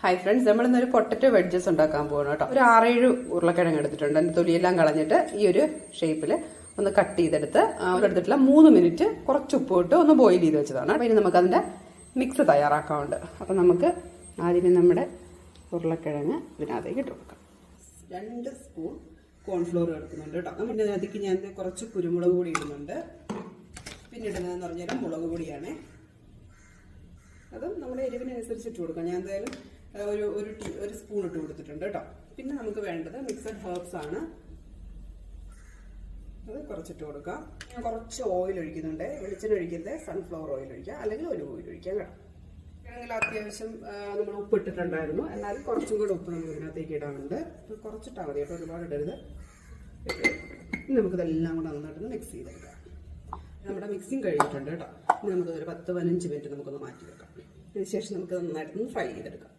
Hi friends, നമ്മളിന്നൊരു potato wedges ഉണ്ടാക്കാൻ പോകണം കേട്ടോ. ഒരു 6-7 ഉരുളക്കിഴങ്ങ് എടുത്തിട്ടുണ്ട്. അതിൻ്റെ തൊലിയെല്ലാം കളഞ്ഞിട്ട് ഈ ഒരു ഷേപ്പിൽ ഒന്ന് കട്ട് ചെയ്തെടുത്ത് എടുത്തിട്ടുള്ള 3 മിനിറ്റ് കുറച്ച് ഉപ്പ് ഇട്ട് ഒന്ന് ബോയിൽ ചെയ്ത് വെച്ചതാണ്. അപ്പോൾ ഇനി നമുക്കതിൻ്റെ മിക്സ് തയ്യാറാക്കാറുണ്ട്. അപ്പോൾ നമുക്ക് ആദ്യമേ നമ്മുടെ ഉരുളക്കിഴങ്ങ് ഇതിനകത്തേക്ക് ഇട്ട് കൊടുക്കാം. 2 സ്പൂൺ കോൺഫ്ലോർ എടുക്കുന്നുണ്ട് കേട്ടോ. നമ്മുടെ അതിലേക്ക് ഞാൻ കുറച്ച് കുരുമുളക് പൊടി ഇടുന്നുണ്ട്. പിന്നെ ഇടുന്നതെന്ന് പറഞ്ഞാൽ മുളക് പൊടിയാണ്. അതും നമ്മുടെ എരിവിനനുസരിച്ച് ഇട്ട് കൊടുക്കാം. ഞാൻ എന്തായാലും ഒരു സ്പൂൺ ഇട്ട് കൊടുത്തിട്ടുണ്ട് കേട്ടോ. പിന്നെ നമുക്ക് വേണ്ടത് മിക്സഡ് ഹെർബ്സ് ആണ്. അത് കുറച്ചിട്ട് കൊടുക്കാം. ഞാൻ കുറച്ച് ഓയിൽ ഒഴിക്കുന്നുണ്ട്. വെളിച്ചെണ്ണ ഒഴിക്കുന്നത് സൺഫ്ലവർ ഓയിൽ ഒഴിക്കാം, അല്ലെങ്കിൽ ഒലിവ് ഓയിൽ ഒഴിക്കാം കേട്ടോ. ആണെങ്കിൽ അത്യാവശ്യം നമ്മൾ ഉപ്പ് ഇട്ടിട്ടുണ്ടായിരുന്നു. എന്നാലും കുറച്ചും കൂടെ ഉപ്പ് നമുക്ക് ഇതിനകത്തേക്ക് ഇടാറുണ്ട്. കുറച്ചിട്ടാൽ മതി കേട്ടോ, ഒരുപാട് ഇടരുത്. ഇനി നമുക്കിതെല്ലാം കൂടെ നന്നായിട്ടൊന്ന് മിക്സ് ചെയ്തെടുക്കാം. നമ്മുടെ മിക്സിങ് കഴിഞ്ഞിട്ടുണ്ട് കേട്ടോ. ഇനി നമുക്കൊരു 10-15 മിനിറ്റ് നമുക്കൊന്ന് മാറ്റി വെക്കാം. അതിനുശേഷം നമുക്ക് നന്നായിട്ടൊന്ന് ഫ്രൈ ചെയ്തെടുക്കാം.